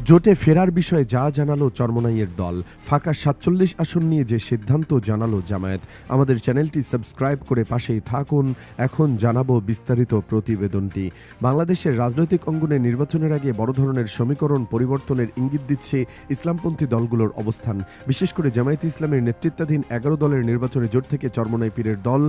জোটে ফেরার বিষয়ে যা জানালো চরমোনাইয়ের দল, ফাঁকা ৪৭ আসন নিয়ে যে সিদ্ধান্ত জানালো জামায়াত। আমাদের চ্যানেলটি সাবস্ক্রাইব করে পাশেই থাকুন। এখন জানাবো বিস্তারিত প্রতিবেদনটি। বাংলাদেশের রাজনৈতিক অঙ্গনে নির্বাচনের আগে বড় ধরনের সমীকরণ পরিবর্তনের ইঙ্গিত দিচ্ছে ইসলামপন্থী দলগুলোর অবস্থান। বিশেষ করে জামায়াতে ইসলামের নেতৃত্বাধীন ১১ দলের নির্বাচনী জোট থেকে চরমোনাই পীরের দল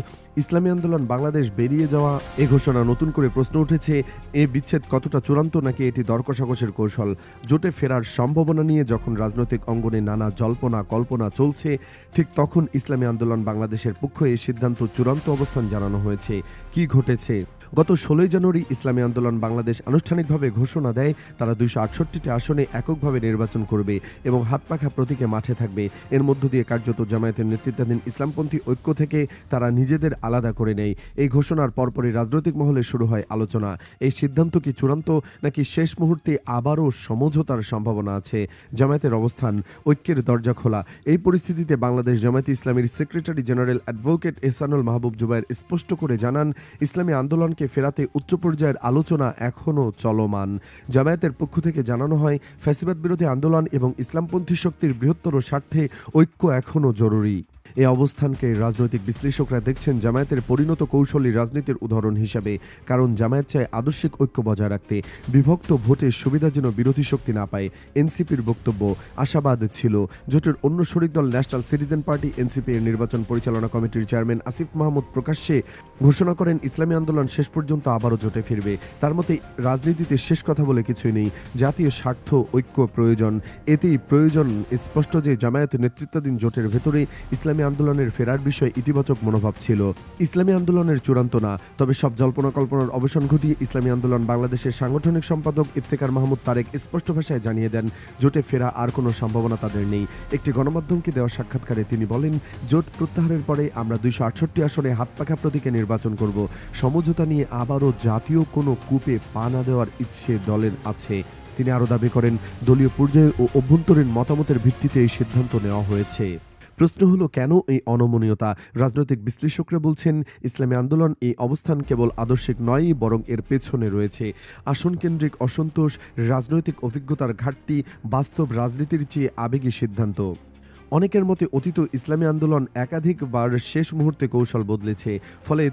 ইসলামী আন্দোলন বাংলাদেশ বেরিয়ে যাওয়া এ ঘোষণা নতুন করে প্রশ্ন উঠেছে, এ বিচ্ছেদ কতটা চূড়ান্ত নাকি এটি দরকষাকষের কৌশল। জোটে ফেরার সম্ভাবনা নিয়ে যখন রাজনৈতিক অঙ্গনে নানা জল্পনা কল্পনা চলছে, ঠিক তখন ইসলামী আন্দোলন বাংলাদেশের পক্ষ এই সিদ্ধান্ত চূড়ান্ত অবস্থান জানানো হয়েছে। কি ঘটেছে? গত ১৬ জানুয়ারি ইসলামী আন্দোলন বাংলাদেশ আনুষ্ঠানিকভাবে ঘোষণা দেয় তারা ২৬৮টি আসনে এককভাবে নির্বাচন করবে এবং হাতপাখা প্রতীকে মাঠে থাকবে। এর মধ্য দিয়ে কার্যত জামায়াতের নেতৃত্বাধীন ইসলামপন্থী ঐক্য থেকে তারা নিজেদের আলাদা করে নেয়। এই ঘোষণার পরপরই রাজনৈতিক মহলে শুরু হয় আলোচনা। এই সিদ্ধান্ত কি চূড়ান্ত নাকি শেষ মুহূর্তে আবারও সমঝোতার সম্ভাবনা আছে? জামায়াতের অবস্থান, ঐক্যের দরজা খোলা। এই পরিস্থিতিতে বাংলাদেশ জামায়াতে ইসলামীর সেক্রেটারি জেনারেল অ্যাডভোকেট এহসানুল মাহবুব জুবায়ের স্পষ্ট করে জানান, ইসলামী আন্দোলনকে ফেরাতে উচ্চ পর্যায়ের আলোচনা এখনও চলমান। জামায়াতের পক্ষ থেকে জানানো হয়, ফ্যাসিবাদ বিরোধী আন্দোলন এবং ইসলামপন্থী শক্তির বৃহত্তর স্বার্থে ঐক্য এখনও জরুরি। এই অবস্থানকে রাজনৈতিক বিশ্লেষকরা দেখছেন জামায়াতের পরিণত কৌশলী রাজনীতির উদাহরণ হিসেবে। কারণ জামায়াত চায় আদর্শিক ঐক্য বজায় রাখতে, বিভক্ত ভোটের সুবিধা যেন বিরোধী শক্তি না পায়। এনসিপির বক্তব্য, আশাবাদ ছিল জোটের অন্য শরিক দল ন্যাশনাল সিটিজেন পার্টি এনসিপি এর নির্বাচন পরিচালনা কমিটির চেয়ারম্যান আসিফ মাহমুদ প্রকাশ্যে ঘোষণা করেন, ইসলামী আন্দোলন শেষ পর্যন্ত আবারও জোটে ফিরবে। তার মতে রাজনীতিতে শেষ কথা বলে কিছুই নেই, জাতীয় স্বার্থ ঐক্য প্রয়োজন। এতেই প্রয়োজন স্পষ্ট যে জামায়াত নেতৃত্বাধীন জোটের ভেতরে ইসলামী আন্দোলনের ফেরার বিষয়ে ইতিবাচক মনোভাব ছিল। ইসলামী আন্দোলনের চূড়ান্ত না, তবে সব জল্পনা কল্পনার অবসান ঘটিয়ে ইসলামী আন্দোলন বাংলাদেশের সাংগঠনিক সম্পাদক ইফতেখার মাহমুদ তারেক স্পষ্ট ভাষায় জানিয়ে দেন, জোটে ফেরা আর কোনো সম্ভাবনা তাদের নেই। একটি গণমাধ্যমকে দেওয়া সাক্ষাৎকারে তিনি বলেন, জোট প্রত্যাহারের পরে আমরা ২৬৮ আসনে হাতপাখা প্রতীকে নির্বাচন করব। সমঝোতা নিয়ে আবারও জাতীয় কোনো কূপে পা না দেওয়ার ইচ্ছে দলের আছে। তিনি আরও দাবি করেন, দলীয় পর্যায়ে ও অভ্যন্তরীণ মতামতের ভিত্তিতে এই সিদ্ধান্ত নেওয়া হয়েছে। প্রশ্ন হলো, কেন এই অনমনীয়তা? রাজনৈতিক বিশ্লেষকরা বলছেন, ইসলামী আন্দোলন এই অবস্থান কেবল আদর্শিক নয়, বরং এর পেছনে রয়েছে আসন কেন্দ্রিক অসন্তোষ, রাজনৈতিক অভিজ্ঞতার ঘাটতি, বাস্তব রাজনীতির চেয়ে আবেগী সিদ্ধান্ত। অনেকের মতে অতীত ইসলামী আন্দোলন একাধিকবার শেষ মুহূর্তে কৌশল বদলেছে, ফলে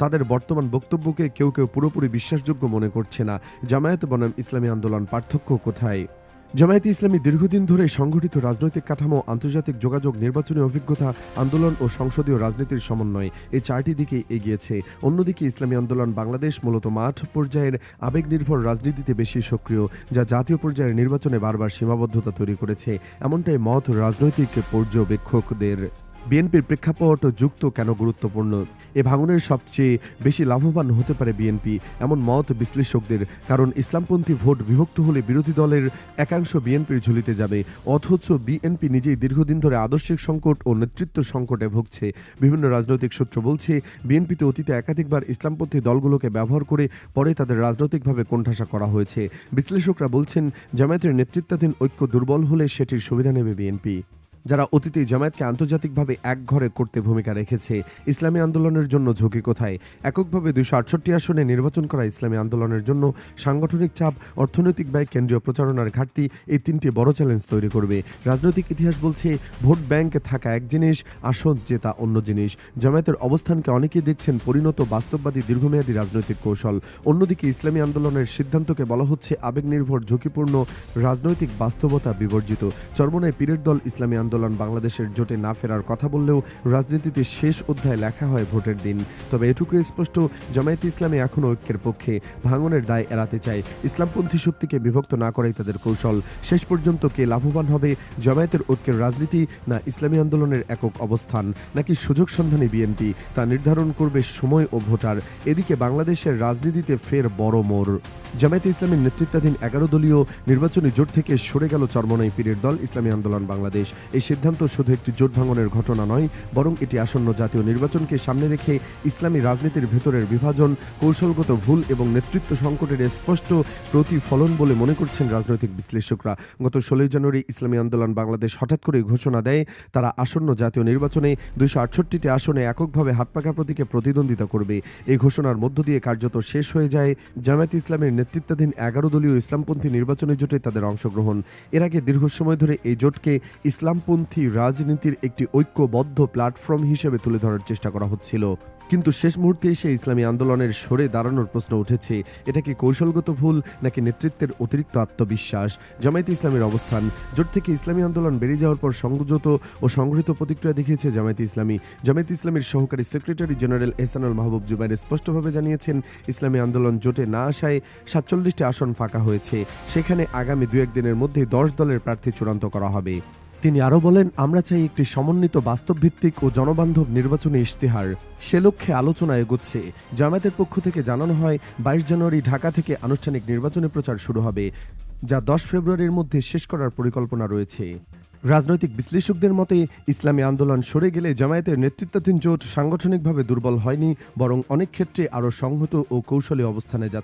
তাদের বর্তমান বক্তব্যকে কেউ কেউ পুরোপুরি বিশ্বাসযোগ্য মনে করছে না। জামায়াত বনাম ইসলামী আন্দোলন পার্থক্য কোথায়? জামায়াতে ইসলামী দীর্ঘদিন ধরে সংগঠিত রাজনৈতিক কাঠামো, আন্তর্জাতিক যোগাযোগ, নির্বাচনী অভিজ্ঞতা, আন্দোলন ও সংসদীয় রাজনীতির সমন্বয়, এই চারটি দিকে এগিয়েছে। অন্যদিকে ইসলামী আন্দোলন বাংলাদেশ মূলত মাঠ পর্যায়ের আবেগ নির্ভর রাজনীতিতে বেশি সক্রিয়, যা জাতীয় পর্যায়ের নির্বাচনে বারবার সীমাবদ্ধতা তৈরি করেছে, এমনটাই মত রাজনৈতিক পর্যবেক্ষকদের। বিএনপির প্রেক্ষাপট যুক্ত কেন গুরুত্বপূর্ণ? এ ভাঙনের সবচেয়ে বেশি লাভবান হতে পারে বিএনপি, এমন মত বিশ্লেষকদের। কারণ ইসলামপন্থী ভোট বিভক্ত হলে বিরোধী দলের একাংশ বিএনপির ঝুলিতে যাবে, অথচ বিএনপি নিজেই দীর্ঘদিন ধরে আদর্শিক সংকট ও নেতৃত্ব সংকটে ভুগছে। বিভিন্ন রাজনৈতিক সূত্র বলছে, বিএনপিতে অতীতে একাধিকবার ইসলামপন্থী দলগুলোকে ব্যবহার করে পরে তাদের রাজনৈতিকভাবে কোণঠাসা করা হয়েছে। বিশ্লেষকরা বলছেন, জামায়াতের নেতৃত্বাধীন ঐক্য দুর্বল হলে সেটির সুবিধা নেবে বিএনপি, যারা অতীতে জামায়াতকে আন্তর্জাতিকভাবে একঘরে করতে ভূমিকা রেখেছে। ইসলামী আন্দোলনের জন্য ঝুঁকি কোথায়? এককভাবে ২৬৮ আসনে নির্বাচন করা ইসলামী আন্দোলনের জন্য সাংগঠনিক চাপ, অর্থনৈতিক ব্যয়, কেন্দ্রীয় প্রচারণার ঘাটতি, এই তিনটি বড় চ্যালেঞ্জ তৈরি করবে। রাজনৈতিক ইতিহাস বলছে, ভোট ব্যাংক থাকা এক জিনিস, আসন জেতা অন্য জিনিস। জামায়াতের অবস্থানকে অনেকেই দেখছেন পরিণত বাস্তববাদী দীর্ঘমেয়াদী রাজনৈতিক কৌশল। অন্যদিকে ইসলামী আন্দোলনের সিদ্ধান্তকে বলা হচ্ছে আবেগ নির্ভর, ঝুঁকিপূর্ণ, রাজনৈতিক বাস্তবতা বিবর্জিত। চরমোনাই পীরের দল ইসলামী আন্দোলন বাংলাদেশের জোটে না ফেরার কথা বললেও রাজনীতিতে শেষ অধ্যায় লেখা হয় ভোটের দিন। তবে এটুকু স্পষ্ট, জামায়াতে ইসলামী এখনও ঐক্যের পক্ষে, ভাঙনের দায় এড়াতে চায়। ইসলামপন্থী শক্তিকে বিভক্ত না করাই তাদের কৌশল। শেষ পর্যন্ত কে লাভবান হবে, জামায়াতের ঐক্যের রাজনীতি না ইসলামী আন্দোলনের একক অবস্থান, নাকি সুযোগ সন্ধানী বিএনপি, তা নির্ধারণ করবে সময় ও ভোটার। এদিকে বাংলাদেশের রাজনীতিতে ফের বড় মোড়। জামায়াতে ইসলামীর নেতৃত্বাধীন ১১ দলীয় নির্বাচনী জোট থেকে সরে গেল চরমোনাই পীরের দল ইসলামী আন্দোলন বাংলাদেশ। এই এই সিদ্ধান্ত শুধু একটি জোট ভাঙনের ঘটনা নয়, বরং এটি আসন্ন জাতীয় নির্বাচনকে সামনে রেখে ইসলামী রাজনীতির ভেতরের বিভাজন, কৌশলগত ভুল এবং নেতৃত্ব সংকটের স্পষ্ট প্রতিফলন বলে মনে করছেন রাজনৈতিক বিশ্লেষকরা। গত 16 জানুয়ারি ইসলামী আন্দোলন বাংলাদেশ হঠাৎ করে ঘোষণা দেয় তারা আসন্ন জাতীয় নির্বাচনে 268টি আসনে এককভাবে হাতপাকা প্রতীকে প্রতিদ্বন্দ্বিতা করবে। এই ঘোষণার মধ্য দিয়ে কার্যত শেষ হয়ে যায় জামায়াতে ইসলামের নেতৃত্বাধীন 11 দলীয় ইসলামপন্থী নির্বাচনী জোটে তাদের অংশগ্রহণ। এর আগে দীর্ঘ সময় ধরে এই জোটকে ইসলামপন্থী রাজনীতির একটি ঐক্যবদ্ধ প্ল্যাটফর্ম হিসেবে তুলে ধরার চেষ্টা করা হচ্ছিল। কিন্তু শেষ মুহূর্তে এসে ইসলামী আন্দোলনের সরে দাঁড়ানোর প্রশ্ন উঠেছে। এটা কি কৌশলগত ভুল নাকি নেতৃত্বের অতিরিক্ত আত্মবিশ্বাস? জামায়াতে ইসলামের অবস্থান। জোট থেকে ইসলামী আন্দোলন বেরিয়ে যাওয়ার পর সংযত ও সংগঠিত প্রতিক্রিয়া দেখিয়েছে জামায়াতে ইসলামী। জামায়াতে ইসলামীর সহকারী সেক্রেটারি জেনারেল এহসানুল মাহবুব জুবাইর স্পষ্টভাবে জানিয়েছেন, ইসলামী আন্দোলন জোটে না আসায় 47টি আসন ফাঁকা হয়েছে। সেখানে আগামী 2-1 দিনের মধ্যে 10 দলের প্রার্থী চূড়ান্ত করা হবে। তিনি আরও বলেন, আমরা চাই একটি সমন্বিত বাস্তবভিত্তিক ও জনবান্ধব নির্বাচনী ইশতেহার। সে লক্ষ্যে আলোচনা এগোচ্ছে। জামায়াতের পক্ষ থেকে জানানো হয় 22 জানুয়ারি ঢাকা থেকে আনুষ্ঠানিক নির্বাচনী প্রচার শুরু হবে, যা 10 ফেব্রুয়ারির মধ্যে শেষ করার পরিকল্পনা রয়েছে। রাজনৈতিক বিশ্লেষকদের মতে ইসলামী আন্দোলন সরে গেলে জামায়াতের নেতৃত্বাধীন জোট সাংগঠনিকভাবে দুর্বল হয়নি, বরং অনেক ক্ষেত্রে আরও সংহত ও কৌশলী অবস্থানে যাচ্ছে।